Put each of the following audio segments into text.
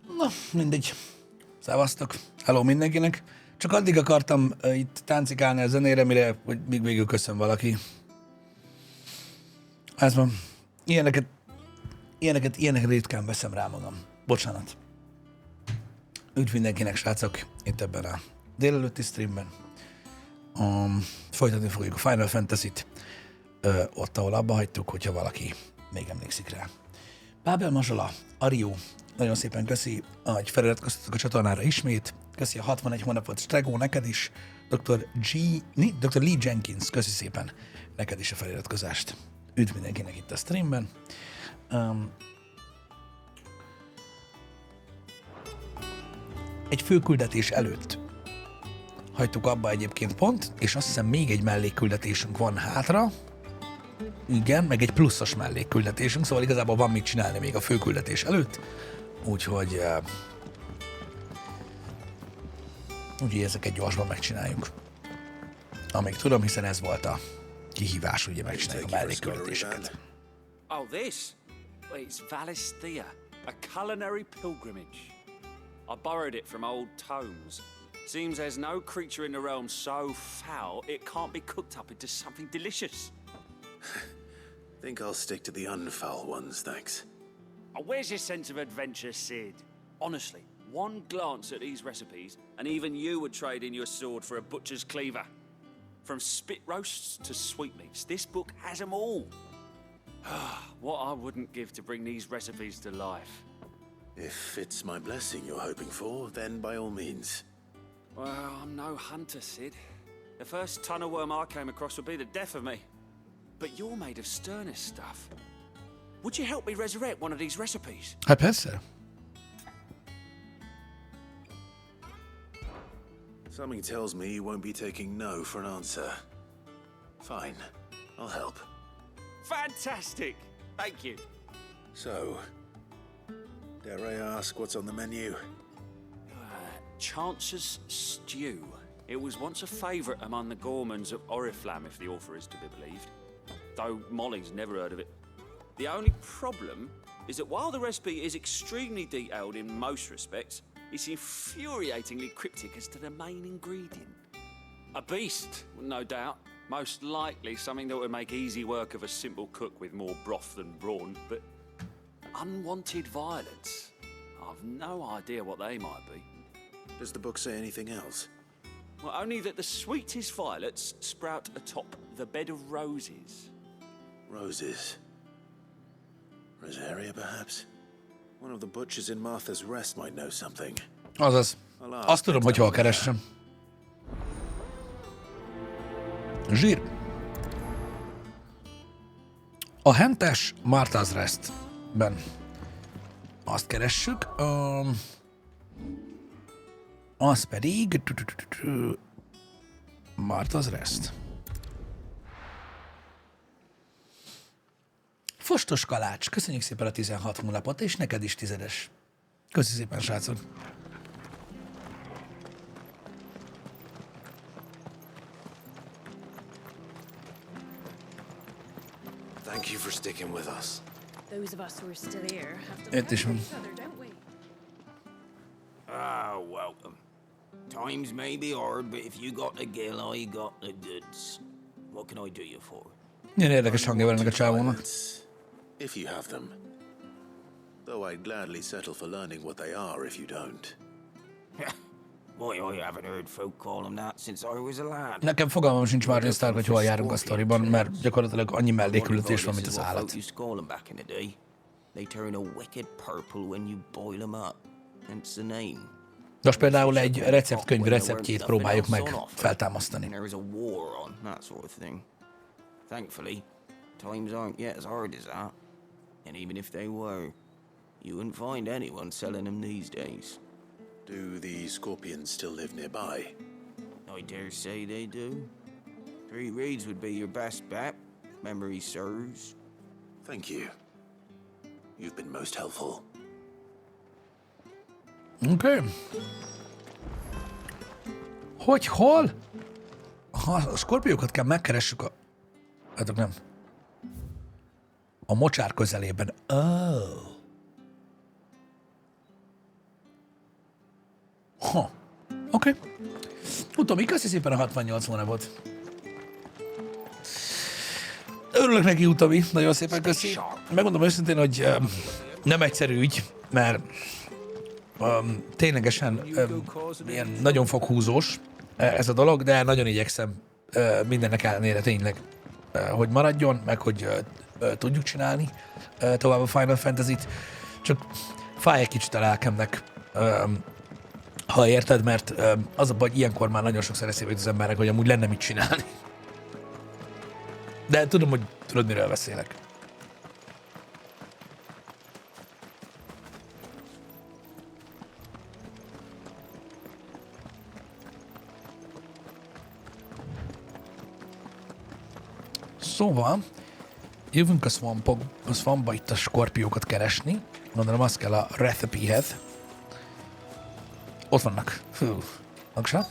Na, mindegy. Szevasztok. Hello mindenkinek. Csak addig akartam itt táncikálni a zenére, mire még végül köszön valaki. Ez van. Ilyeneket ritkán veszem rá magam. Bocsánat. Üdv mindenkinek, srácok, itt ebben a délelőtti streamben. Folytatni fogjuk a Final Fantasy-t, ott, ahol abba hagytuk, hogyha valaki még emlékszik rá. Bábel Mazsola, Arió, nagyon szépen köszi, hogy feliratkoztatok a csatornára ismét. Köszi a 61 hónapot, Stregó, neked is. Dr. Lee Jenkins, köszi szépen neked is a feliratkozást. Üdv mindenkinek itt a streamben. Egy főküldetés előtt hagytuk abba egyébként pont, és azt hiszem még egy mellékküldetésünk van hátra. Igen, meg egy pluszos mellékküldetésünk, szóval igazából van mit csinálni még a főküldetés előtt. Úgyhogy ezeket gyorsban megcsináljuk. Amíg tudom, hiszen ez volt a kihívás, ugye megcsináljuk a mellékküldetéseket. Oh, this? Well, it's Valisthea, a culinary pilgrimage. I borrowed it from old tomes. Seems there's no creature in the realm so foul it can't be cooked up into something delicious. Think I'll stick to the unfoul ones, thanks. Oh, where's your sense of adventure, Sid? Honestly, one glance at these recipes, and even you would trade in your sword for a butcher's cleaver. From spit roasts to sweetmeats, this book has them all. What I wouldn't give to bring these recipes to life. If it's my blessing you're hoping for, then by all means. Well, I'm no hunter, Sid. The first tunnel worm I came across would be the death of me. But you're made of sterner stuff. Would you help me resurrect one of these recipes? Hát persze. Something tells me you won't be taking no for an answer. Fine, I'll help. Fantastic! Thank you. So, dare I ask what's on the menu? Chance's Stew. It was once a favourite among the gourmands of Oriflamme, if the author is to be believed. Though Molly's never heard of it. The only problem is that while the recipe is extremely detailed in most respects, it's infuriatingly cryptic as to the main ingredient. A beast, no doubt. Most likely something that would make easy work of a simple cook with more broth than brawn, but unwanted violets. I've no idea what they might be. Does the book say anything else? Well, only that the sweetest violets sprout atop the bed of roses. Roses. Rosaria, perhaps? One of the butchers in Martha's Rest might know something. Azaz. Azt tudom, hogy hol keressem. Zsír. A hentes Martha's Rest-ben azt keressük. Az pedig... Martha's Rest. Fostos kalács, köszönjük szépen a 16 hónapot, és neked is 10-es. Köszi szépen, srácok. Thank you for sticking with us. Those of us who are still here have to Itt is van. each other, don't we? Ah, welcome. Times may be hard, but if you got the gill, I got the goods. What can I do you for? Milyen érdekes hangja van ennek a csávónak. If you have them. Though I'd gladly settle for learning what they are if you don't. Boy, I haven't heard folk call them that since I was a lad. Nekem fogalmam sincs már Stark, hogy hol járunk a sztoriban, mert gyakorlatilag annyi mellékküldetés van, mint az állat. They turn a wicked purple when you boil them up. Hence the name. Most például egy receptkönyv receptjét próbáljuk meg feltámasztani. There is a war on, that sort of thing. Thankfully, times aren't yet as hard as that. And even if they were, you wouldn't find anyone selling them these days. Do the scorpions still live nearby? I dare say they do. 3 Reeds would be your best bet, memory serves. Thank you. You've been most helpful. Oké. Hogy hol? Ha a skorpiókat kell megkeressük a... Hát nem. A mocsár közelében. Oh. Oké. Utomi, köszi szépen a 68 hónapot. Örülök neki, Utomi, nagyon szépen köszi. Megmondom őszintén, hogy nem egyszerű ügy, mert ténylegesen ilyen nagyon foghúzós ez a dolog, de nagyon igyekszem mindennek ellenére tényleg, hogy maradjon, meg hogy tudjuk csinálni tovább a Final Fantasy-t. Csak fáj egy kicsit a lelkemnek, ha érted, mert az a baj, hogy ilyenkor már nagyon sokszor eszébe jut az embernek, hogy amúgy lenne mit csinálni. De tudom, hogy tudod, miről beszélek. Szóval, jövünk a swampba itt a skorpiókat keresni. Gondolom, azt kell a recipe-hez. Ott vannak. Fú, magsa.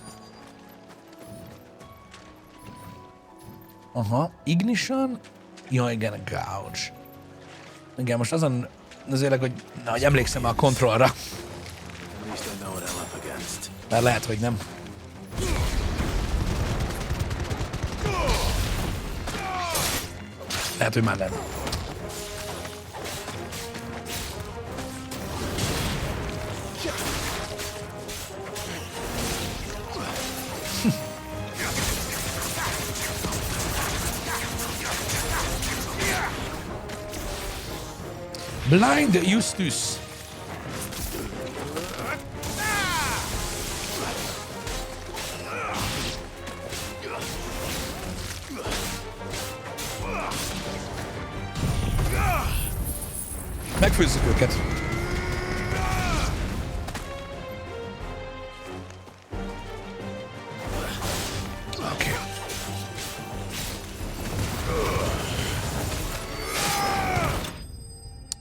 Aha, ignition. Ja, igen, gouge. Igen, most azon azért, hogy emlékszem a kontrollra. Mert lehet, hogy nem. Lehet, hogy már nem. Blind Justus. Megfőzzük őket. Oké.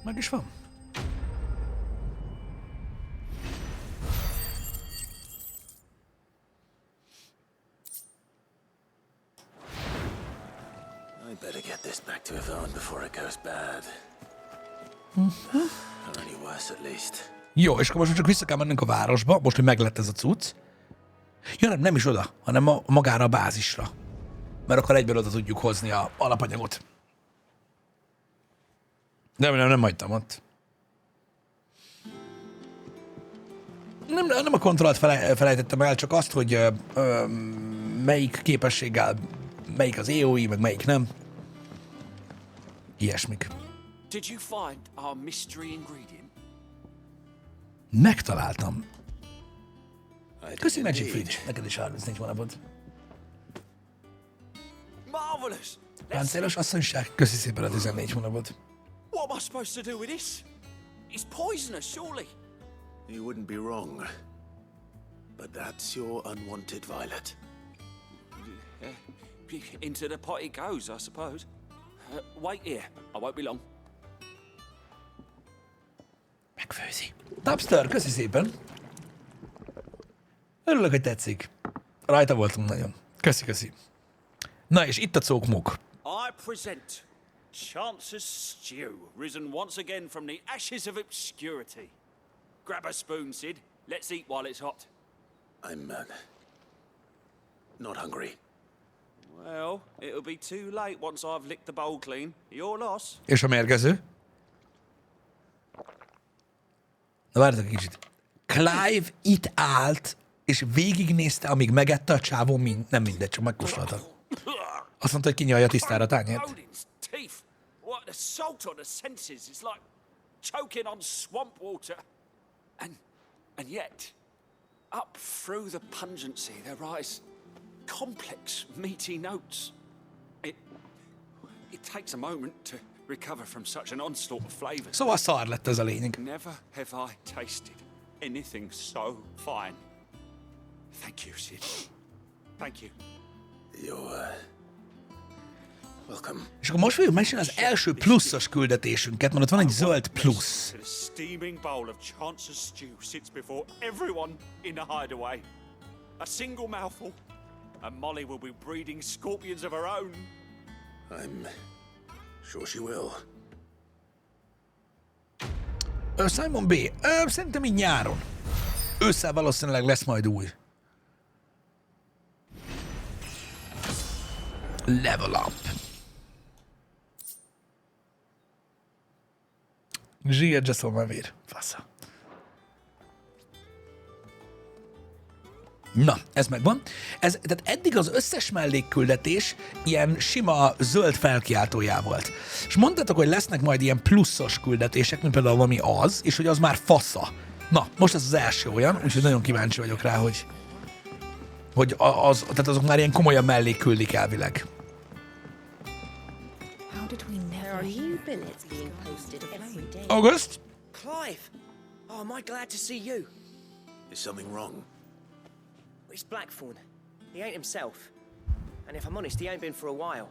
Meg is van. I better get this back to Yvonne before it goes bad. Or any worse at least. Jó, és akkor most csak vissza kell mennünk a városba, most, hogy meglett ez a cucc. Ja, nem is oda, hanem magára a bázisra. Mert akkor egyből oda tudjuk hozni a alapanyagot. Nem hagytam ott. Nem a kontrollt felejtettem el, csak azt, hogy melyik képességgel, melyik az EOI, meg melyik nem. Ilyesmik. Did you find our mystery ingredient? Megtaláltam. Köszi Magic Fridge, neked is 34 hónapot. Marvelous! Páncélos asszonyság, köszi szépen a 14 hónapot. What am I supposed to do with this? It's poisonous, surely. You wouldn't be wrong. But that's your unwanted violet. Into the pot it goes, I suppose. Wait here. I won't be long. Megfőzi. Tapster, köszi szépen. Örülök, hogy tetszik. Rajta voltunk nagyon. Köszi. Na és itt a cókmuk. I present Chance's Stew, risen once again from the ashes of obscurity. Grab a spoon, Sid. Let's eat while it's hot. I'm not hungry. Well, it'll be too late once I've licked the bowl clean. Your loss. És a mérgező? Na várjatok egy kicsit. Clive itt állt, és végignézte, amíg megette a csávó, nem mindegy, csak megkóstolta. Azt mondta, hogy kinyalja tisztára a tányért. What the salt on the senses is like choking on swamp water. And yet, up through the pungency there rise complex, meaty notes. It takes a moment to recover from such an onslaught of flavors. Szóval szar lett ez a lényeg. Never have I tasted anything so fine. Thank you, Sid. Thank you. You're welcome. És akkor most fogjuk mesélni az első pluszos küldetésünket, mert ott van egy zöld plusz. A steaming bowl of Chance's stew sits before everyone in the hideaway. A single mouthful, and Molly will be breeding scorpions of her own. I'm sure she will. Simon B. Szerintem így nyáron. ősszel valószínűleg lesz majd új. Level up. Zsír, just on my vér. Fasza. Na, ez megvan. Tehát eddig az összes mellékküldetés ilyen sima zöld felkiáltójá volt. És mondtátok, hogy lesznek majd ilyen pluszos küldetések, mint például valami az, és hogy az már fasza. Na, most ez az első olyan, úgyhogy nagyon kíváncsi vagyok rá, hogy tehát azok már ilyen komolyan mellékküldik elvileg. There are new billets being posted every day. August? Clive! Oh, am I glad to see you? Is something wrong? It's Blackthorn. He ain't himself. And if I'm honest, he ain't been for a while.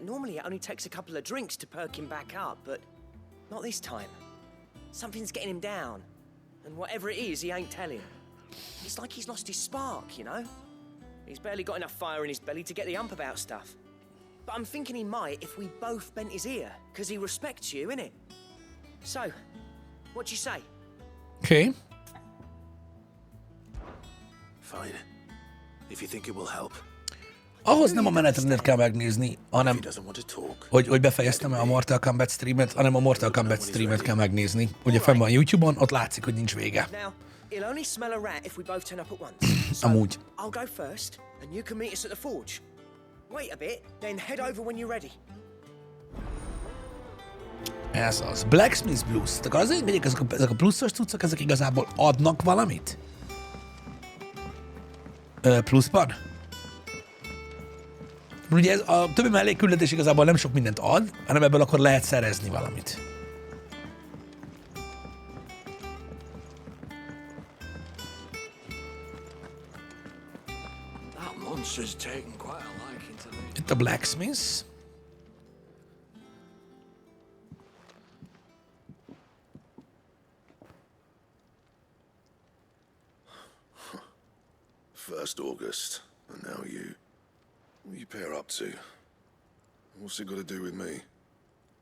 Normally it only takes a couple of drinks to perk him back up, but not this time. Something's getting him down. And whatever it is, he ain't telling. It's like he's lost his spark, you know? He's barely got enough fire in his belly to get the ump about stuff. But I'm thinking he might if we both bent his ear, because he respects you, innit? So, what do you say? Okay. Fine. If you think it will help. Ahhoz nem a menetrendet kell megnézni, hanem If he doesn't want to talk. hogy befejeztem a Mortal Kombat streamet, hanem a Mortal Kombat streamet kell megnézni. Ugye fenn van YouTube-on, ott látszik, hogy nincs vége. Now, he'll only smell a rat if we both turn up at once. So, Amúgy. I'll go first, and you can meet us at the forge. Wait a bit, then head over when you're ready. Ez az. Blacksmith Blues. Tehát azért megyek, ezek a pluszos cuccok, ezek igazából adnak valamit? Pluszban? Ugye ez, a többi mellékküldetés igazából nem sok mindent ad, hanem ebből akkor lehet szerezni valamit. That monster's taken quite a liking to me. Itt a Blacksmith. First August, and now you. What you pair up to? What's it got to do with me?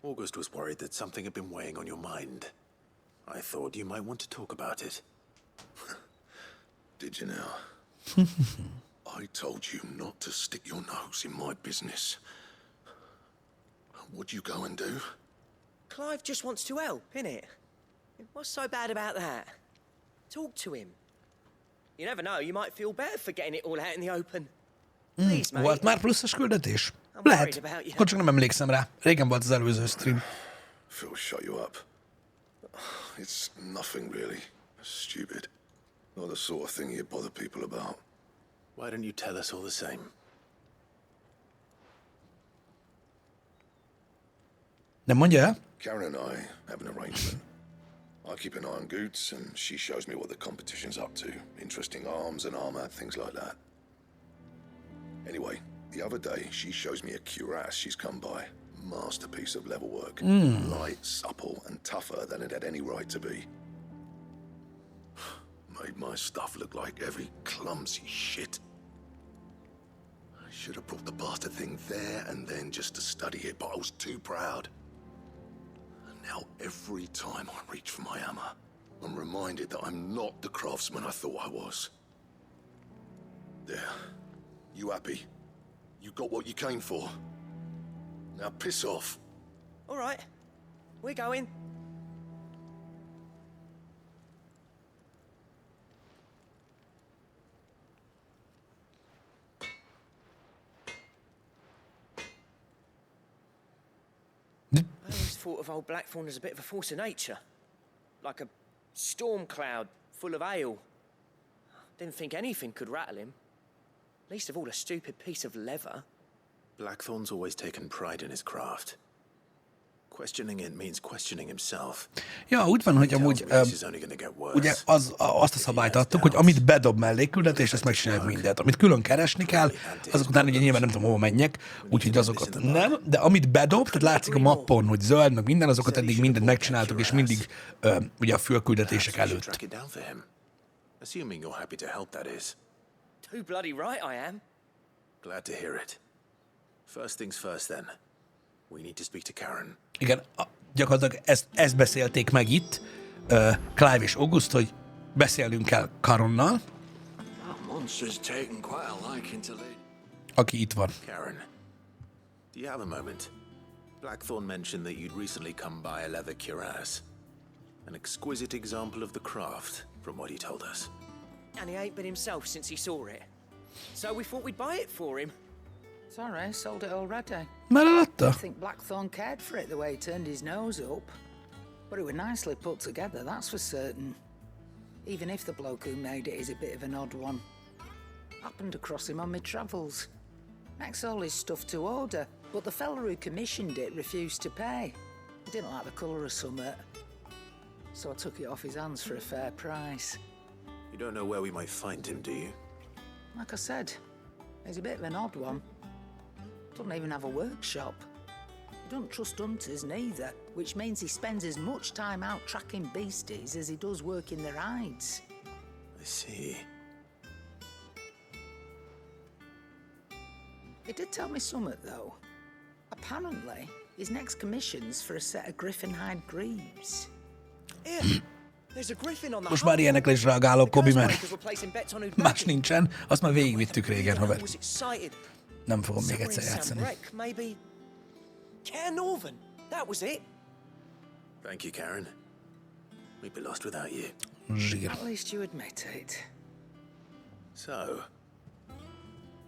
August was worried that something had been weighing on your mind. I thought you might want to talk about it. Did you now? I told you not to stick your nose in my business. What'd you go and do? Clive just wants to help, innit? What's so bad about that? Talk to him. You never know, you might feel better for getting it all out in the open. Please, mate. Volt már pluszos küldetés? I'm Lehet. worried about you. Akkor csak nem emlékszem rá. Régen volt az előző stream. Phil shut you up. It's nothing really. Stupid. Not the sort of thing you bother people about. Why don't you tell us all the same? Nem mondja el? Karen and I have an arrangement. I keep an eye on Goots, and she shows me what the competition's up to. Interesting arms and armor, things like that. Anyway, the other day, she shows me a cuirass she's come by. Masterpiece of level work. Light, supple, and tougher than it had any right to be. Made my stuff look like every clumsy shit. I should have brought the bastard thing there and then just to study it, but I was too proud. And now every time I reach for my hammer, I'm reminded that I'm not the craftsman I thought I was. There. You happy? You got what you came for? Now piss off. All right, we're going. I always thought of old Blackthorn as a bit of a force of nature. Like a storm cloud full of hail. Didn't think anything could rattle him. Least of all a stupid piece of leather. Blackthorn's always taken pride in his craft. Questioning it means questioning himself. Ja, úgy van, hogy amúgy ugye azt a szabályt adtuk, hogy amit bedob mellékküldetés, azt megcsináljuk mindent. Amit külön keresni kell, azok után ugye nyilván nem tudom, hova menjek, úgyhogy azokat nem, de amit bedob, tehát látszik a mappon, hogy zöld, meg minden, azokat eddig mindent megcsináltuk, és mindig ugye a fülküldetések előtt. Assuming you're happy to help, that is. Too bloody right I am. Glad to hear it. First things first, then. We need to speak to Karen. Igen, gyakorlatilag ezt beszélték meg itt, Clive és August, hogy beszélnünk kell Karonnal, That monster's taken quite a liking to Lady. aki itt van. Karen, do you have a moment? Blackthorn mentioned that you'd recently come by a leather cuirass. An exquisite example of the craft, from what he told us. And he ain't been himself since he saw it. So we thought we'd buy it for him. Sorry, sold it already. Már eladta? I think Blackthorn cared for it the way he turned his nose up. But it were nicely put together, that's for certain. Even if the bloke who made it is a bit of an odd one. Happened across him on my travels. Makes all his stuff to order, but the fella who commissioned it refused to pay. He didn't like the colour of summit. So I took it off his hands for a fair price. You don't know where we might find him, do you? Like I said, he's a bit of an odd one. Doesn't even have a workshop. He doesn't trust hunters neither, which means he spends as much time out tracking beasties as he does working their hides. I see. He did tell me something, though. Apparently, his next commission's for a set of griffin hide greaves. Here, there's a griffin on the Most már ilyenekre is reagálok, Kobi, mert más nincsen. Azt már végigvittük régen, haver. Nem fogom még egyszer játszani. Maybe Cairnorvin. That was it. Thank you, Karen. We'd be lost without you. Zsír. At least you admit it. So,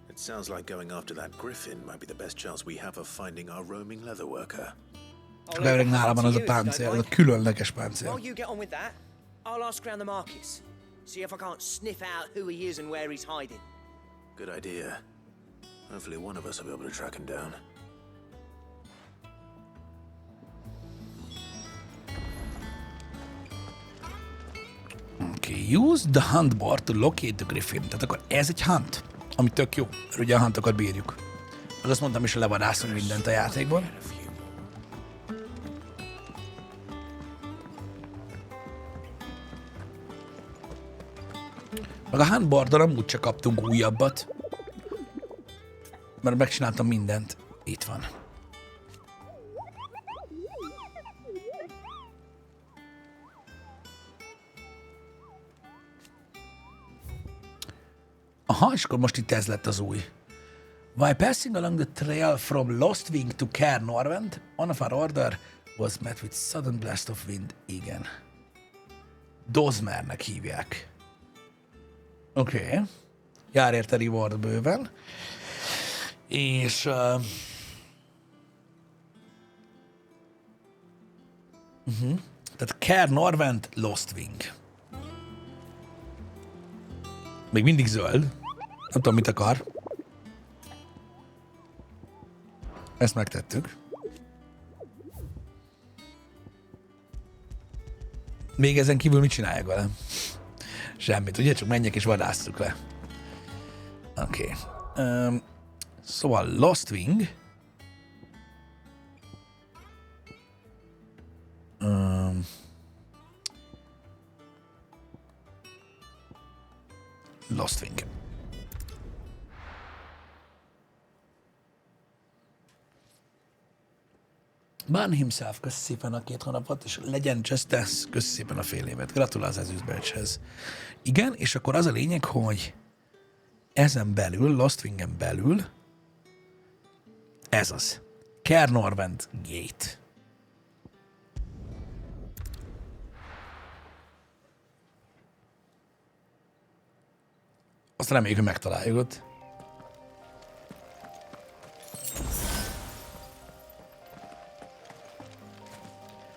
it sounds like going after that griffin might be the best chance we have of finding our roaming leather worker. Csak elvileg nála van az a páncél, az a különleges páncél. While you get on with that, I'll ask around the markets. See if I can't sniff out who he is and where he's hiding. Good idea. Hopefully one of us will be able to track him down. Okay, use the hunt bar to locate the griffin. Tehát akkor ez egy hunt, ami tök jó, mert ugye a huntokat bírjuk. Az azt mondtam is, hogy levadászunk mindent a játékban. Meg a hunt bardon amúgy csak kaptunk újabbat. Mert megcsináltam mindent. Itt van. Aha, és akkor most itt ez lett az új. While passing along the trail from Lostwing to Cairnorvent, one of our order was met with sudden blast of wind. Igen. Dozmernek hívják. Oké. Okay. Jár érte reward bőven. És... Tehát Cairnorvent, Lostwing. Még mindig zöld. Nem tudom, mit akar. Ezt megtettük. Még ezen kívül mit csinálják vele? Semmit, ugye? Csak menjek és vadásszuk le. Oké. Okay. Szóval Lostwing. Lostwing. Ban himself, köszi szépen a 2 hónapot, és legyen Just Dance, köszi szépen a fél évet. Gratulálsz ezüstbecshez. Igen, és akkor az a lényeg, hogy ezen belül, Lostwingen belül, ez az. Cairnorvent Gate. Azt reméljük, hogy megtaláljuk ott.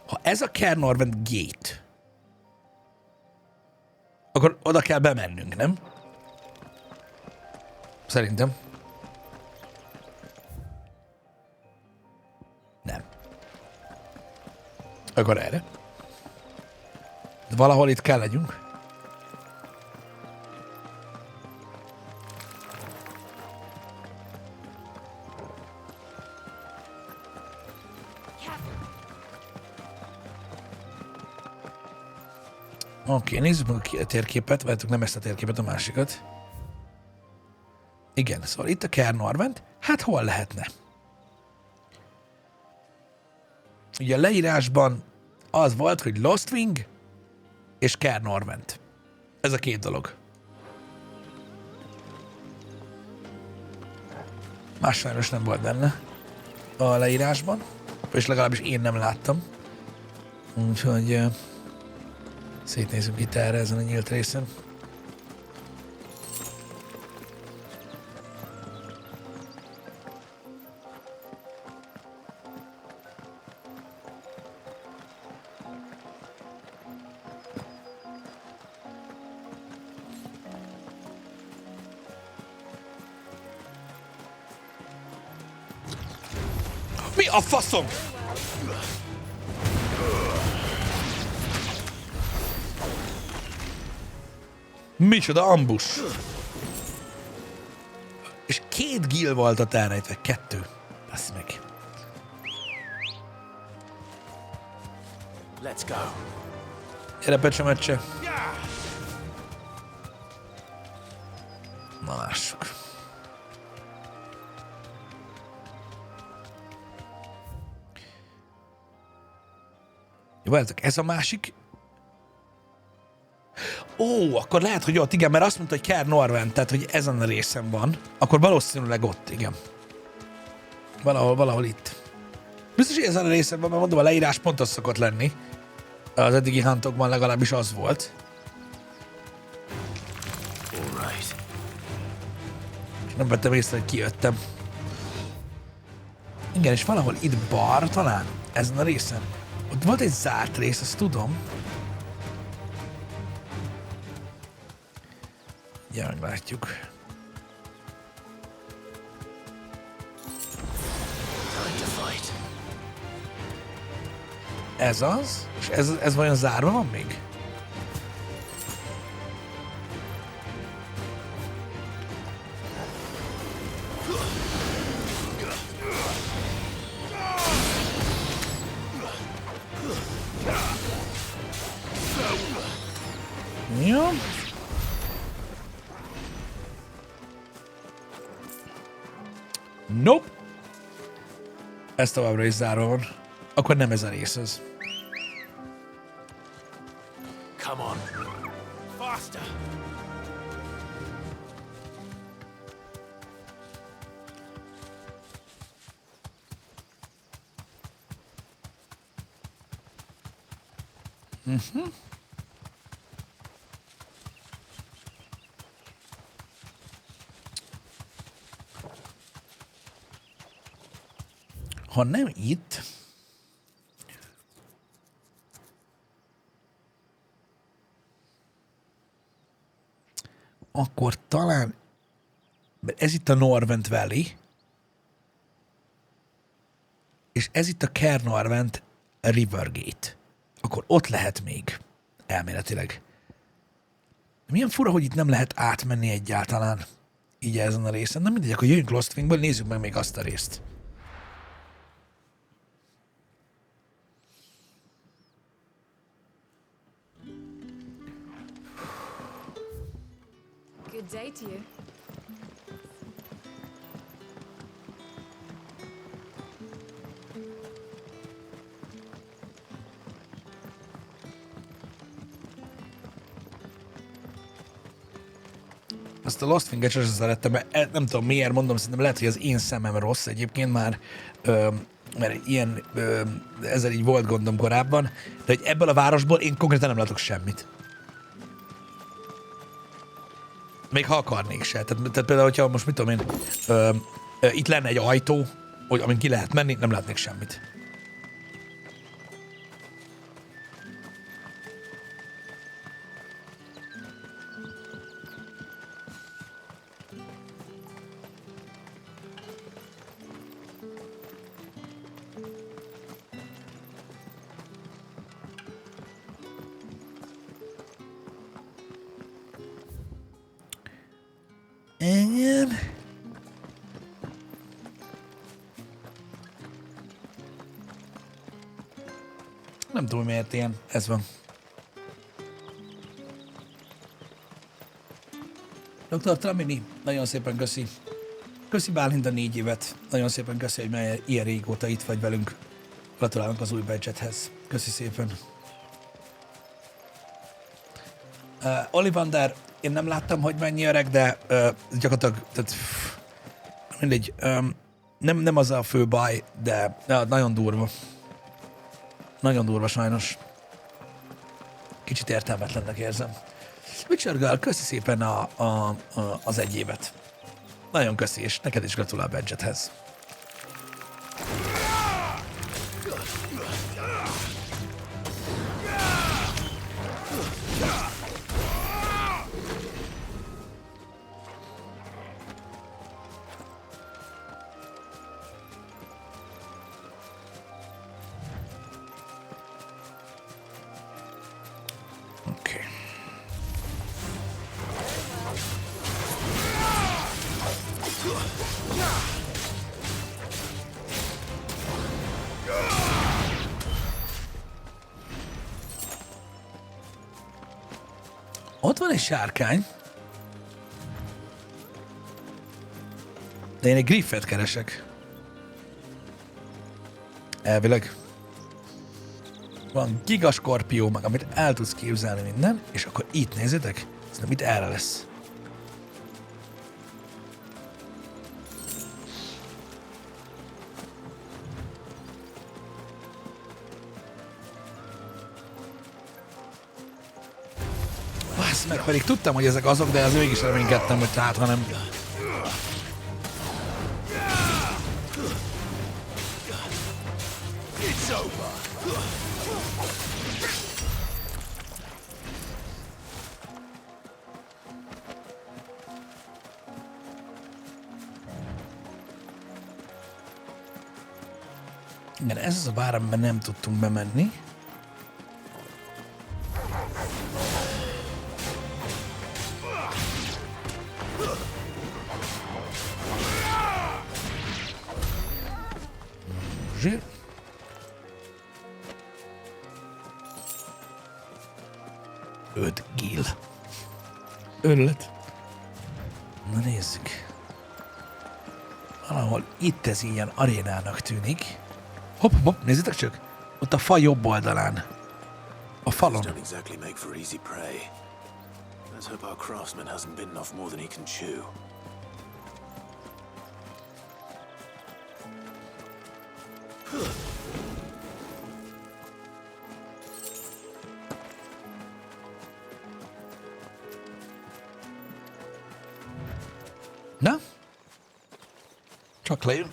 Ha ez a Cairnorvent Gate, akkor oda kell bemennünk, nem? Szerintem. Nem. Akkor erre. De valahol itt kell legyünk. Oké, nézzük meg a térképet, várjátok, nem ezt a térképet, a másikat. Igen, szóval itt a Cairnorvent, hát hol lehetne? Ugye a leírásban az volt, hogy Lostwing és Cairnorvent. Ez a két dolog. Más sajnos nem volt benne a leírásban, és legalábbis én nem láttam. Úgyhogy szétnézünk itt erre ezen a nyílt részen. Mi a faszom? Micsoda ambush. És 2 gill volt a elrejtve. 2. Basz meg. Let's go. Gyere, pecsemecse. Na, lássuk. Jó, várjátok, ez a másik. Ó, akkor lehet, hogy ott, igen, mert azt mondta, hogy Kerr Norvent, tehát, hogy ezen a részen van. Akkor valószínűleg ott, igen. Valahol itt. Biztos, hogy ezen a részen van, mert mondom, a leírás pont az szokott lenni. Az eddigi huntokban legalábbis az volt. All right. És nem vettem észre, hogy kijöttem. Igen, és valahol itt bar talán, ezen a részen. Ott volt egy zárt rész, azt tudom. Ja, meglátjuk. Ez az? És ez vajon zárva van még? Jó. Nope. Ez továbbra is zárva van. Akkor nem ez a rész az. Come on. Faster. Ha nem itt, akkor talán ez itt a Norvent Valley, és ez itt a Kerr Norvent Rivergate. Akkor ott lehet még elméletileg. Milyen fura, hogy itt nem lehet átmenni egyáltalán így ezen a részen. Na mindegy, akkor jöjjünk Lost Wingből, nézzük meg még azt a részt. Good day to you. Azt a Lost Winget sosem szerettem, mert nem tudom miért mondom, szerintem lehet, hogy az én szemem rossz egyébként már, mert ilyen, ezzel így volt gondom korábban, de hogy ebből a városból én konkrétan nem látok semmit. Még ha akarnék se. Tehát például, hogyha most mit tudom én, itt lenne egy ajtó, hogy amin ki lehet menni, nem látnék semmit. Igen. Nem tudom, miért ilyen. Ez van. Dr. Tramini, nagyon szépen köszi. Köszi Bálint a 4 évet. Nagyon szépen köszi, hogy már ilyen régóta itt vagy velünk. Gratulálunk az új badge-edhez. Köszi szépen. Ollivander, én nem láttam, hogy mennyi öreg, de gyakorlatilag, tehát, mindegy, nem az a fő baj, de nagyon durva. Nagyon durva sajnos. Kicsit értelmetlennek érzem. Witcher Girl, köszi szépen az egy évet. Nagyon köszi, és neked is gratulál a badge-edhez. Oké. Ott van egy sárkány. De én egy griffet keresek. Elvileg. Van gigaskorpió, meg amit el tudsz képzelni minden, és akkor itt nézzétek, szerintem itt erre lesz. Basz meg, pedig tudtam, hogy ezek azok, de az mégis reménykedtem, hogy hát, hanem... Igen, ez az a bár, amiben nem tudtunk bemenni. Zsír. Öt gil. Örület. Na nézzük. Valahol itt ez ilyen arénának tűnik. Hopp, hopp, nézzétek csak! Ott a fa jobb oldalán. A falon. Don't exactly make for easy prey. Let's hope our craftsman hasn't bitten off more than he can chew. Na? Csak lejön.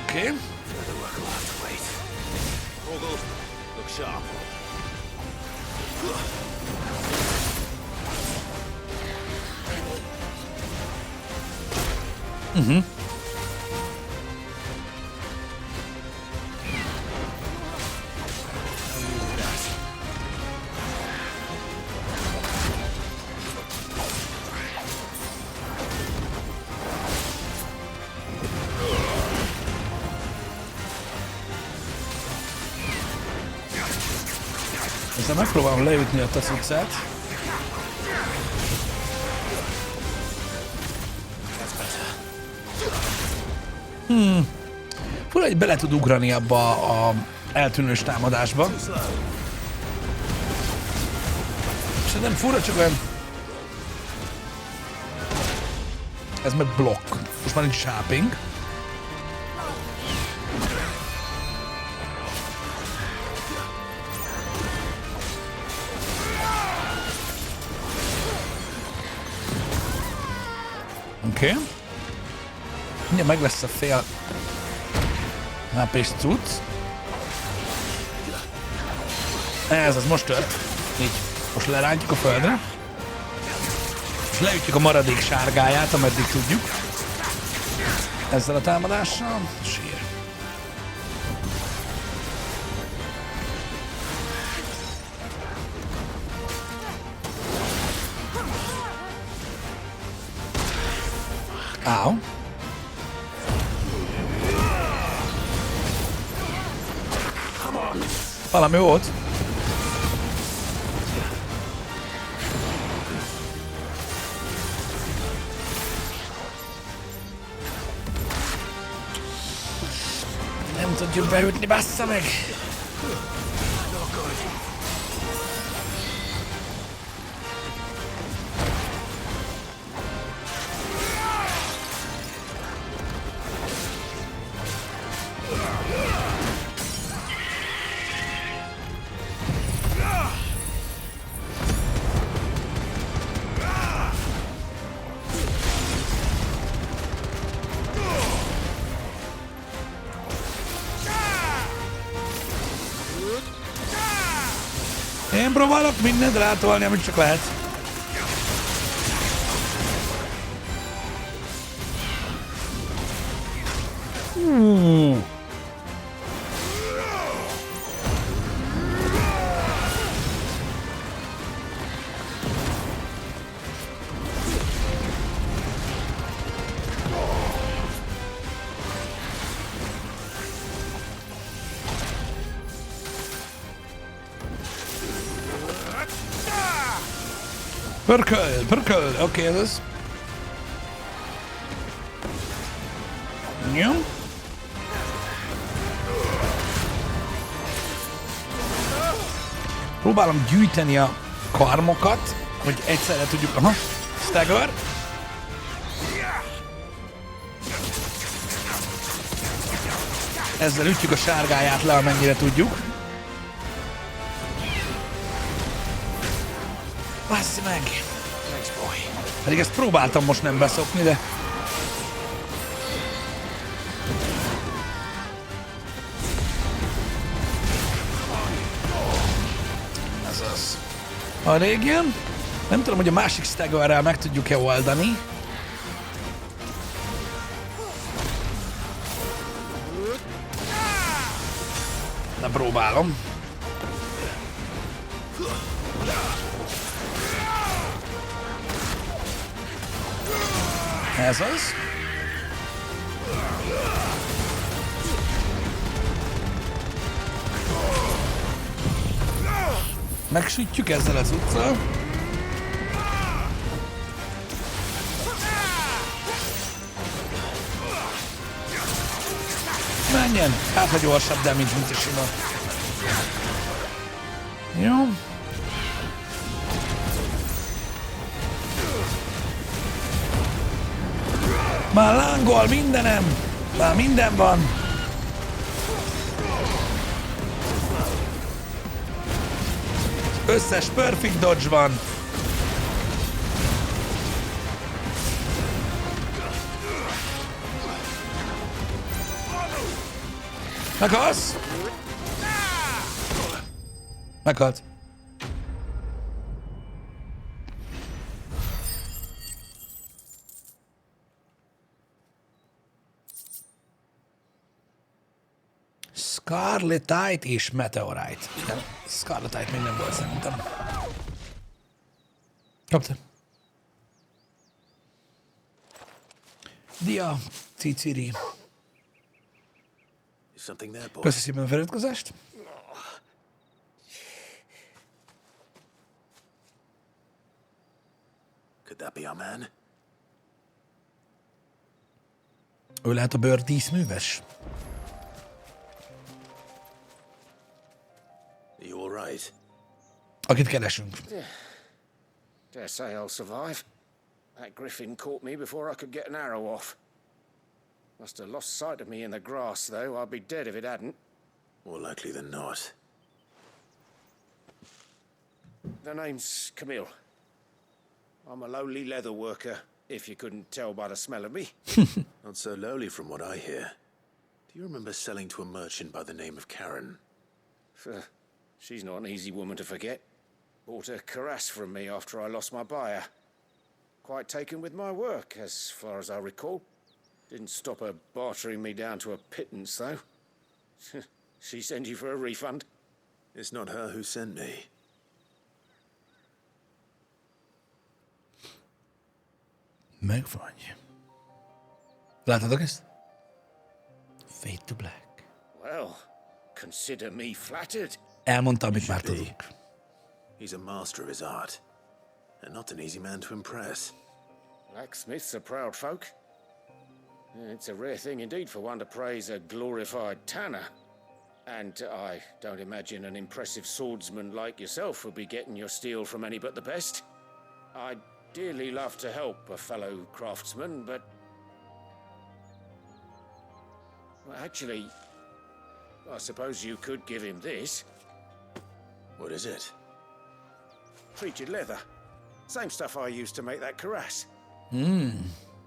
Okay. Further work will have to wait. Orgel, look sharp. Mhm. Ezzel megpróbálom leütni a taszicát. Fura, hogy bele tud ugrani abba a eltűnős támadásba. És nem fura, csak olyan... Ez meg blokk. Most már nincs shopping. Oké. Okay. Mindjárt meg lesz a fél HP-s cucc. Ez az most tört. Így. Most lerántjuk a földre. És leütjük a maradék sárgáját, ameddig tudjuk. Ezzel a támadással. Sír. Áó. Valami volt. tudjuk beütni, bassza meg! Én próbálok mindent rátolni, amit csak lehet. Pörköl, oké, ez az. Jó. Próbálom gyűjteni a karmokat, hogy egyszerre tudjuk... Aha, stagger. Ezzel ütjük a sárgáját le, amennyire tudjuk. Basszi meg! Pedig ezt próbáltam most nem beszokni, de... Ez az. A régen. Nem tudom, hogy a másik staggerrel meg tudjuk-e oldani. De próbálom. Ez az. Megsütjük ezzel az utccal. Menjen! Hát, ha gyorsabb damage, mint a sima. Jó. Már lángol mindenem! Már minden van! Összes perfect dodge van! Meghalsz? Meghalt. Scarletite és Meteorite. Igen, Scarletite még nem volt szerintem. Kapta. Dia, Ciciri. Köszi szépen a feliratkozást. Could that be our man? Ő lehet a bőr díszműves? You all right? Akit keresünk. Dare say I'll survive. That griffin caught me before I could get an arrow off. Must have lost sight of me in the grass, though. I'd be dead if it hadn't. More likely than not. The name's Camille. I'm a lowly leather worker, if you couldn't tell by the smell of me. Not so lowly from what I hear. Do you remember selling to a merchant by the name of Karen? She's not an easy woman to forget. Bought a cuirass from me after I lost my buyer. Quite taken with my work, as far as I recall. Didn't stop her bartering me down to a pittance, though. She sent you for a refund? It's not her who sent me. Megvagy. Láthatok ezt? Fade to black. Well, consider me flattered. Elmondta, amit már tudunk. He's a master of his art, and not an easy man to impress. Blacksmiths are proud folk. It's a rare thing indeed for one to praise a glorified tanner. And I don't imagine an impressive swordsman like yourself would be getting your steel from any but the best. I'd dearly love to help a fellow craftsman, but... Well, actually, I suppose you could give him this. What is it? Treated leather. Same stuff I used to make that cuirass.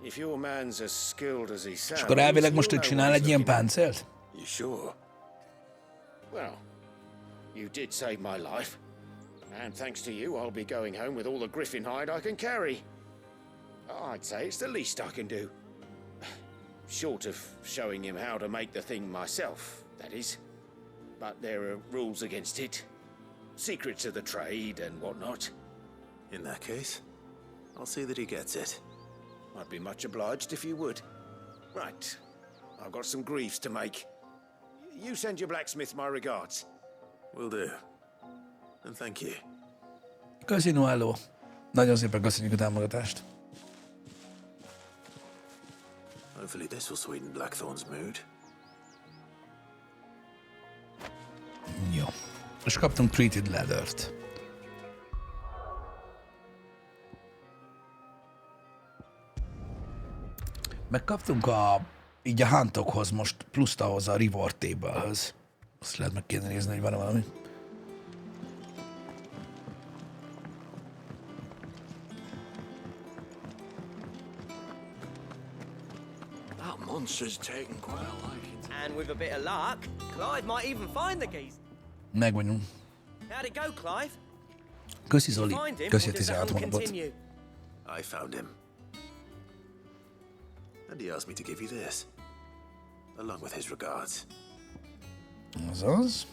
If your man's as skilled as he sounds... És akkor elvileg most ő csinál egy ilyen páncélt? You sure? Well, you did save my life. And thanks to you, I'll be going home with all the griffin hide I can carry. I'd say it's the least I can do. Short of showing him how to make the thing myself, that is. But there are rules against it. Secrets of the trade and whatnot. In that case, I'll see that he gets it. I'd be much obliged if you would. Right. I've got some greaves to make. You send your blacksmith my regards. Will do. And thank you. Köszi, Noello. Nagyon szépen köszönjük a támogatást. Hopefully this will sweeten Blackthorn's mood. Jó. És kaptunk treated leathert. Megkaptunk így a huntokhoz most pluszt ahhoz a reward table-höz. Azt lehet meg kéne nézni, hogy van valami. That monster's taken quite a liking. And with a bit of luck, Clive might even find the geese. Meg vagyunk. How'd it go, Clive? Köszi, Zoli. Find him, Köszi a or does that 16 all hónapot. continue? I found him. And he asked me to give you this. Along with his regards. Azaz.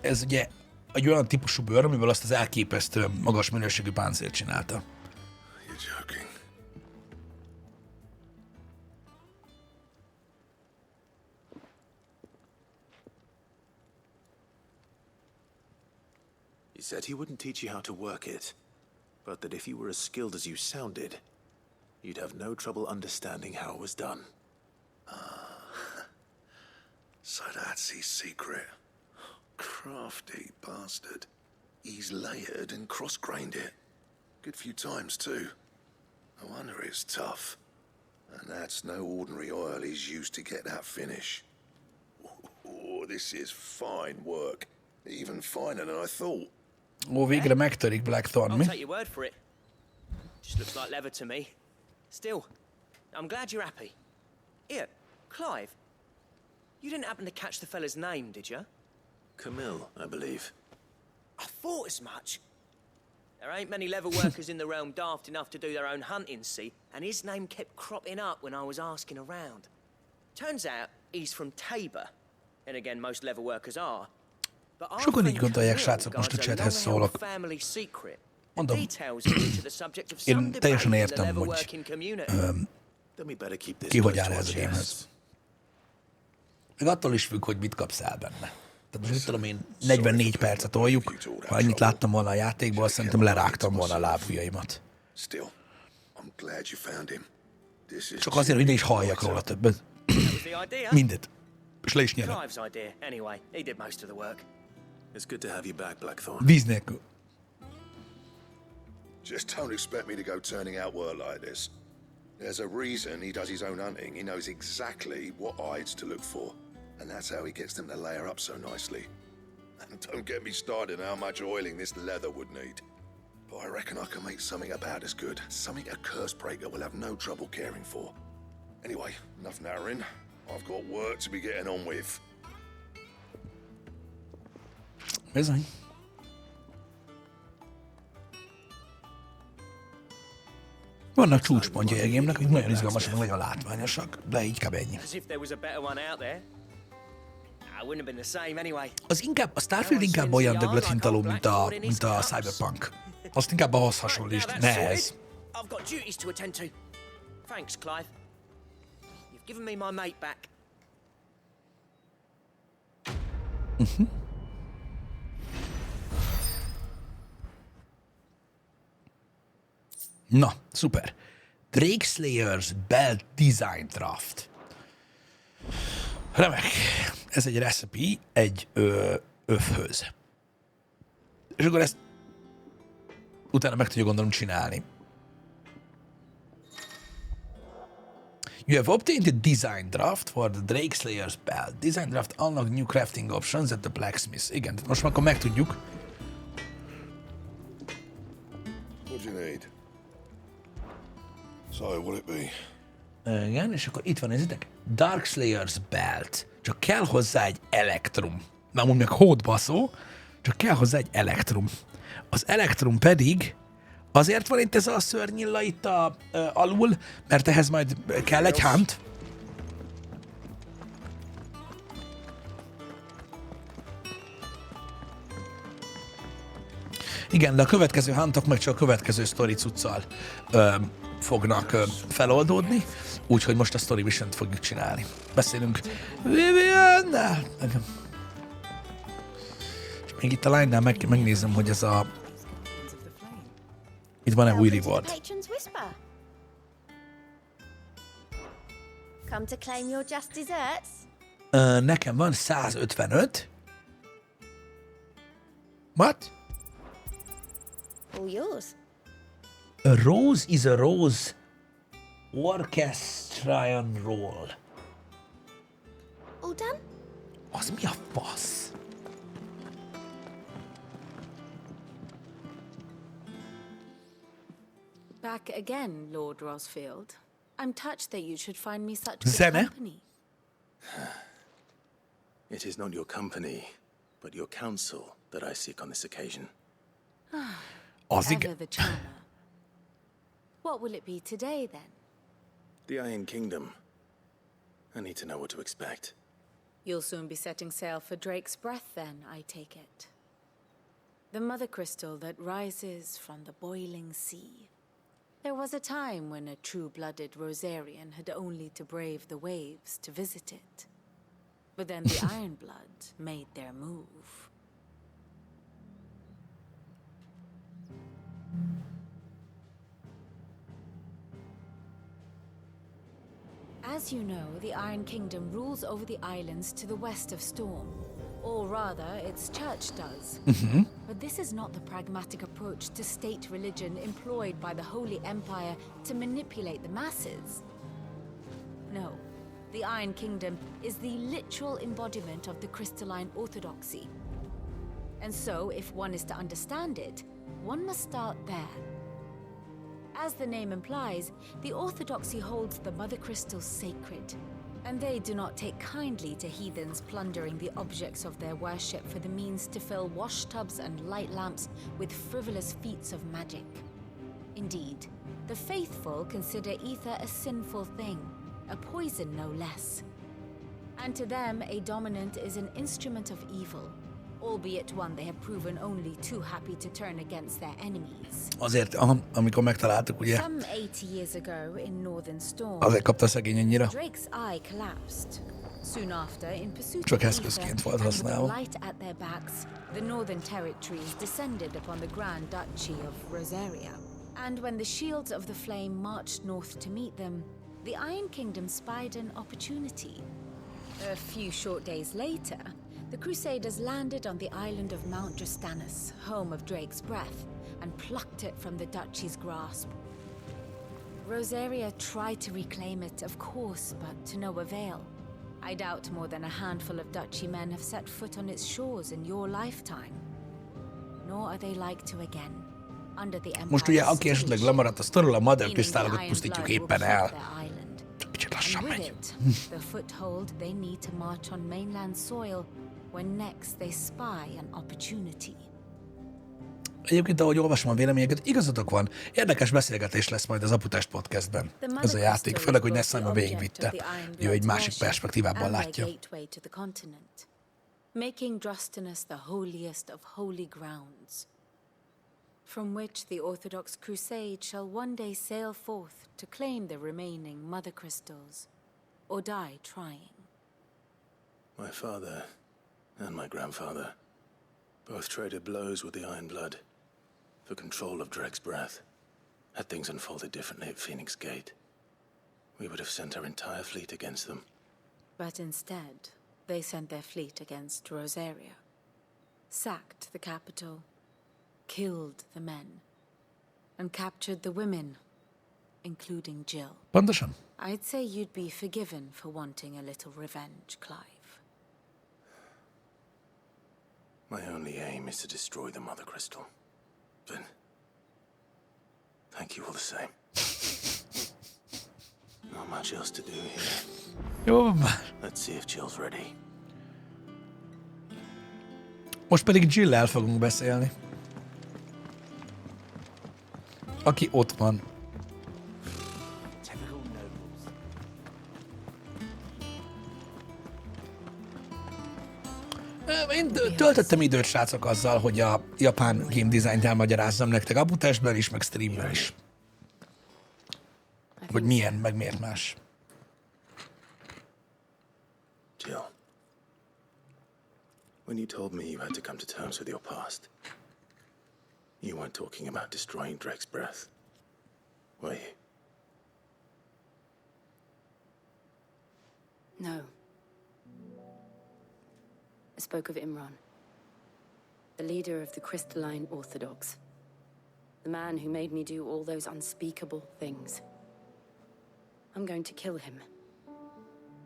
Ez ugye egy olyan típusú bőr, amiből azt az elképesztő magas minőségű páncélt csinálta. You're joking. He said he wouldn't teach you how to work it, but that if you were as skilled as you sounded, you'd have no trouble understanding how it was done. So that's his secret. Crafty bastard. He's layered and cross-grained it. Good few times, too. No wonder it's tough. And that's no ordinary oil he's used to get that finish. Oh, this is fine work. Even finer than I thought. Ó, végre megtörik Blackthorn, I'll mi? take your word for it. Just looks like leather to me. Still, I'm glad you're happy. Here, Clive, you didn't happen to catch the fella's name, did you? Camille, I believe. I thought as much. There ain't many leather workers in the realm daft enough to do their own hunting, see, and his name kept cropping up when I was asking around. Turns out he's from Tabor, and again, most leather workers are. But I Sokan így think gondolják, Camille srácok, most a guards a chathez long-held szólok. family secret. Mondom, Details into the subject of én some teljesen debate in the értem, leather hogy working community. Then we better keep this ki hogy close áll to our ez a gamehez. chest. Meg attól is függ, hogy mit kapsz el benne. Tehát most mit tudom én, 44 percet toljuk, ha ennyit láttam volna a játékból, szerintem lerágtam volna a lábujjaimat. Still, I'm glad you found him. This is Csak azért, hogy ne is halljak róla többet. That was the idea. Mindet. És le is nyerem. Clive's idea, anyway. He did most of the work. It's good to have you back, Blackthorn. Víz nélkül. Just don't expect me to go turning out work like this. There's a reason he does his own hunting. He knows exactly what hides to look for. And that's how he gets them to layer up so nicely. And don't get me started on how much oiling this leather would need. But I reckon I can make something about as good. Something a Cursebreaker will have no trouble caring for. Anyway, enough narrowing. I've got work to be getting on with. Bizony. Vannak csúcspontjai a gémnek, amik nagyon izgalmasak, nagyon látványosak, de így kb. Ennyi. As if there was a better one out there. I wouldn't have been the same anyway. A Starfield inkább olyan döglöthintaló, mint a Cyberpunk. Azt inkább ahhoz hasonlít, ne ez. I've got duties to attend to. Thanks, Clive. You've given me my mate back. Na, szuper. Drake Slayer's Belt Design Draft. Remek. Ez egy recipe egy öfhöz. És akkor ezt utána meg tudja gondolom csinálni. You have obtained a design draft for the Drake Slayer's belt. Design draft unlock new crafting options at the blacksmith. Igen, tehát most már akkor megtudjuk. What do you need? So, will it be? Igen, és akkor itt van, nézzétek. Dark Slayer's belt. Csak kell hozzá egy elektrum. Na, amúgy meg hódbaszó, csak kell hozzá egy elektrum. Az elektrum pedig azért van itt ez a szörnyilla itt alul, mert ehhez majd kell egy hunt. Igen, de a következő huntok meg csak a következő sztori cuccal fognak feloldódni, úgyhogy most a story mission-t fogjuk csinálni. Beszélünk Viviannel. És még itt a line-nál megnézem, hogy ez a... Itt van-e új reward? Come to claim your just desserts? Nekem van 155. What? All yours. A rose is a rose. Orchestrion roll. All done? Az mi a fasz? Back again, Lord Rosfield. I'm touched that you should find me such good Zene? company. It is not your company, but your counsel that I seek on this occasion. Ever the charmer. What will it be today, then? The Iron Kingdom. I need to know what to expect. You'll soon be setting sail for Drake's Breath, then, I take it. The mother crystal that rises from the boiling sea. There was a time when a true-blooded Rosarian had only to brave the waves to visit it. But then the Ironblood made their move. As you know, the Iron Kingdom rules over the islands to the west of Storm. Or rather, its church does. But this is not the pragmatic approach to state religion employed by the Holy Empire to manipulate the masses. No, the Iron Kingdom is the literal embodiment of the crystalline orthodoxy. And so, if one is to understand it, one must start there. As the name implies, the orthodoxy holds the mother crystals sacred, and they do not take kindly to heathens plundering the objects of their worship for the means to fill washtubs and light lamps with frivolous feats of magic. Indeed, the faithful consider ether a sinful thing, a poison no less. And to them, a dominant is an instrument of evil, albeit one they have proven only too happy to turn against their enemies. Azért, amikor megtaláltuk, ugye? Some 80 years ago in Northern Storm, Azért kapta szegény annyira. Drake's eye collapsed. Soon after, in pursuit Csak of eszközként volt ether and with használva. light at their backs, the Northern Territories descended upon the Grand Duchy of Rosaria. And when the shields of the flame marched north to meet them, the Iron Kingdom spied an opportunity. A few short days later, the Crusaders landed on the island of Mount Justanus, home of Drake's Breath, and plucked it from the duchy's grasp. Rosaria tried to reclaim it, of course, but to no avail. I doubt more than a handful of duchy men have set foot on its shores in your lifetime. Nor are they like to again, under the Empire's Most ugye, aki esetleg lemaradt a sztorról, a Mother meaning the Crystal-okat Iron pusztítjuk Blood will éppen keep el. their island. Kicsit And lassan with megy. it, the foothold they need to march on mainland soil when next they spy an opportunity. Egyébként, ahogy olvasom a véleményeket, igazatok van, érdekes beszélgetés lesz majd az Aputest podcastben. Ez a játék, főleg, hogy Nessama végigvitte, ő egy másik perspektívában látja. Making Drustinus the holiest of holy grounds, from which the Orthodox Crusade shall one day sail forth to claim the remaining mother crystals, or die trying. My father and my grandfather both traded blows with the Ironblood for control of Drake's Breath. Had things unfolded differently at Phoenix Gate, we would have sent our entire fleet against them. But instead, they sent their fleet against Rosaria, sacked the capital, killed the men, and captured the women, including Jill. Pontosan. I'd say you'd be forgiven for wanting a little revenge, Clive. My only aim is to destroy the Mother Crystal. But thank you all the same. Not much else to do here. Jó. Let's see if Jill's ready. Most pedig Jill-el fogunk beszélni. Aki ott van. Én töltöttem időt, srácok, azzal, hogy a japán game designt elmagyarázzam nektek a butásban is, meg streamben is. Hogy milyen, meg miért más. Jill, when you told me you had to come to terms with your past, you weren't talking about destroying Drake's breath, were you? No. I spoke of Imran, the leader of the Crystalline Orthodox, the man who made me do all those unspeakable things. I'm going to kill him.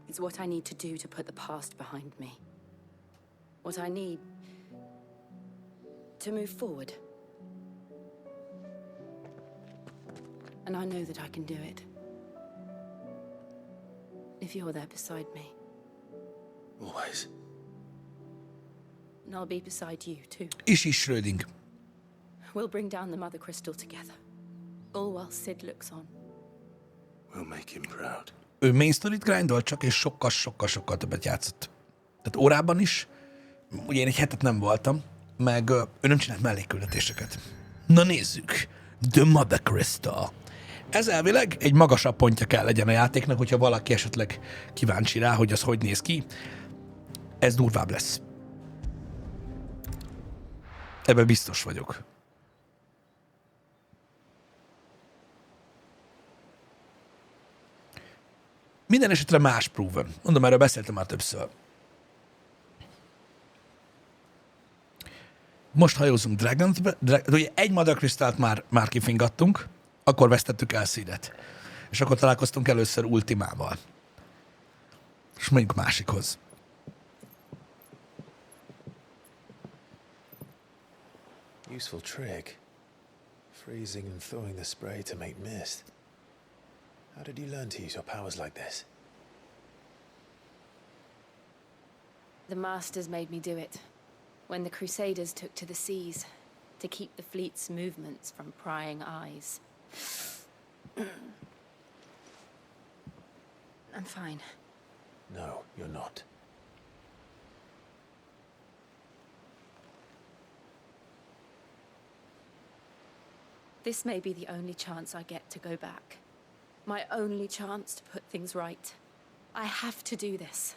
It's what I need to do to put the past behind me. What I need to move forward. And I know that I can do it. If you're there beside me. Always. And I'll be beside you, too. Is Schröding. We'll bring down the Mother Crystal together. All while Sid looks on. We'll make him proud. Ő main story-t grindolt csak, és sokkal többet játszott. Tehát órában is, ugye én egy hetet nem voltam, meg ő nem csinált mellékküldetéseket. Na nézzük. The Mother Crystal. Ez elvileg egy magasabb pontja kell legyen a játéknak, hogyha valaki esetleg kíváncsi rá, hogy az hogy néz ki. Ez durvább lesz. Ebben biztos vagyok. Minden esetre más proven. Mondom, erről beszéltem már többször. Most hajózunk ugye egy Mother Crystal-t már kifingattunk, akkor vesztettük el Sidet. És akkor találkoztunk először Ultimával. És mondjuk másikhoz. Useful trick. Freezing and throwing the spray to make mist. How did you learn to use your powers like this? The Masters made me do it. When the Crusaders took to the seas, to keep the fleet's movements from prying eyes. I'm fine. No, you're not. This may be the only chance I get to go back. My only chance to put things right. I have to do this.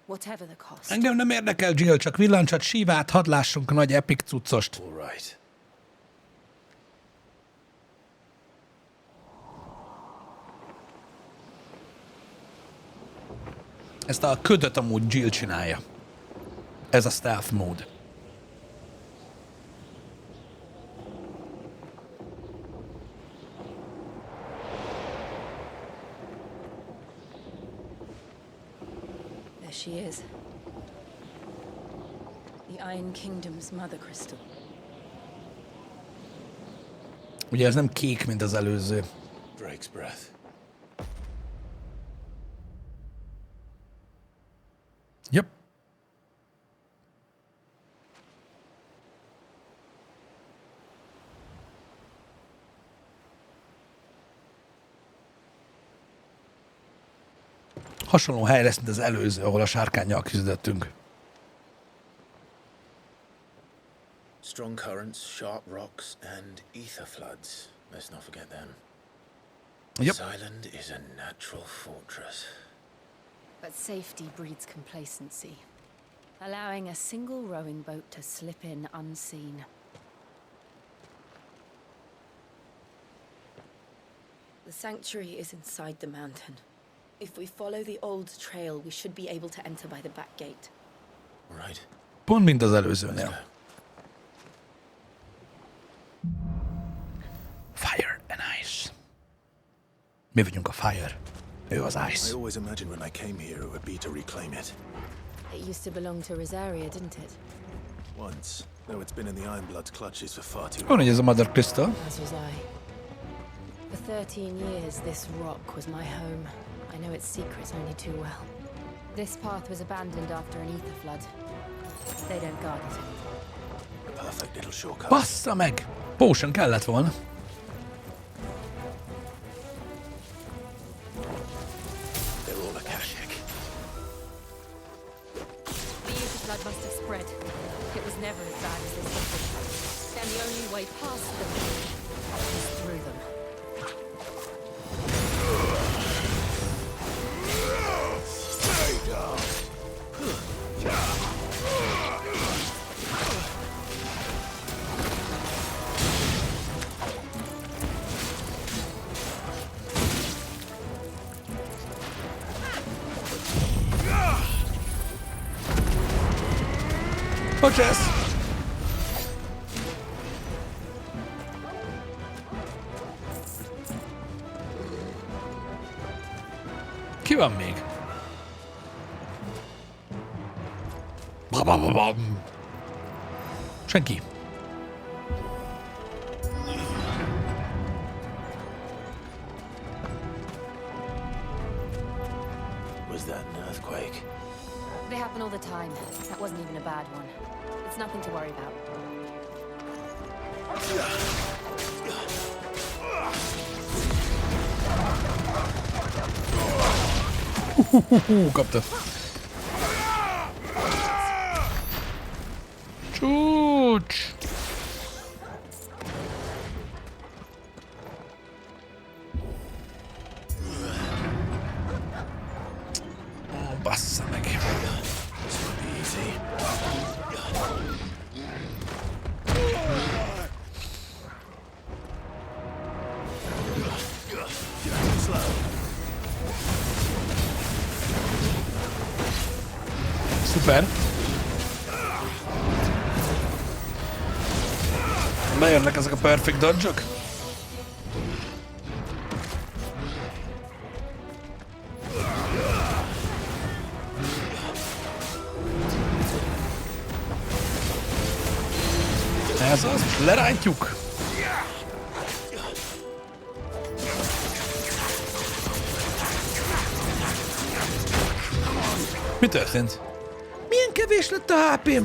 Whatever the cost. Engem nem érdekel, Jill, csak villancsat, sívát, hadd lássunk a nagy epic cuccost. All right. Ezt a ködöt amúgy Jill csinálja. Ez a stealth mód. There she is. The Iron Kingdom's Mother Crystal. Ugye ez nem kék, mint az előző. Drake's breath. Yep. Hasonló hely lesz, mint az előző, ahol a sárkánnyal küzdöttünk. Strong currents, sharp rocks, and ether floods. Let's not forget them. Yep. This island is a natural fortress. But safety breeds complacency, allowing a single rowing boat to slip in unseen. The sanctuary is inside the mountain, If we follow the old trail, we should be able to enter by the back gate. Right. Pont mint az előzőnél. Fire and ice. Mi vagyunk a fire. Ő az ice. I always imagined when I came here it would be to reclaim it. It used to belong to Rosaria, didn't it? Once, though it's been in the Ironblood's clutches for far too long. Van, hogy ez a Mother Crystal. As was I. For 13 years, this rock was my home. I know its secrets only too well. This path was abandoned after an ether flood. They don't guard it. A perfect little shortcut. Bassza meg! Potion kellett volna. They're all Akashic. The ether flood must have spread. It was never as bad as this was. Then the only way past them is through them. Bocsász! Ki van még? Senki. Was that an earthquake? They happen all the time. That wasn't even a bad one. It's nothing to worry about. Kapta. Csúcs! Bassza meg. Szuper. Bejönnek ezek a perfect dodge-ok? Ez az, most lerántjuk. Mi történt? Milyen kevés lett a HP-m?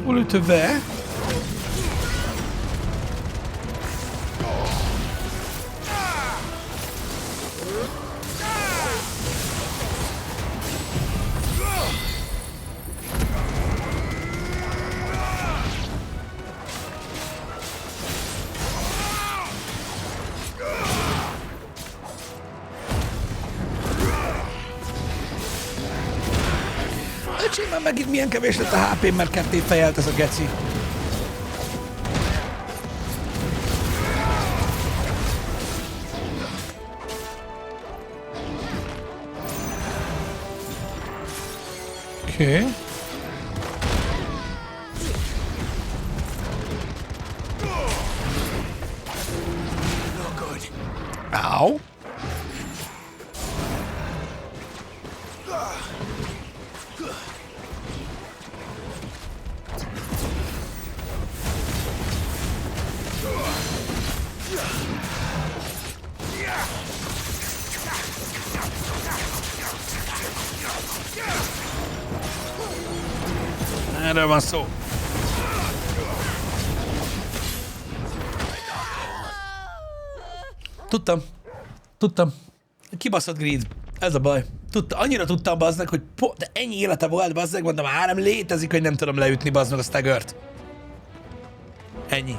Hol le TheVR? Öcsém, már megint milyen kevés lett a HP-m, mert ketté fejelt ez a geci. Oké. Au. Erről van szó. Tudtam. Kibaszott Greed. Ez a baj. Annyira tudtam, bazdnek, hogy de ennyi élete volt, bazdnek, mondom, már nem létezik, hogy nem tudom leütni, bazdnek a staggert. Ennyi.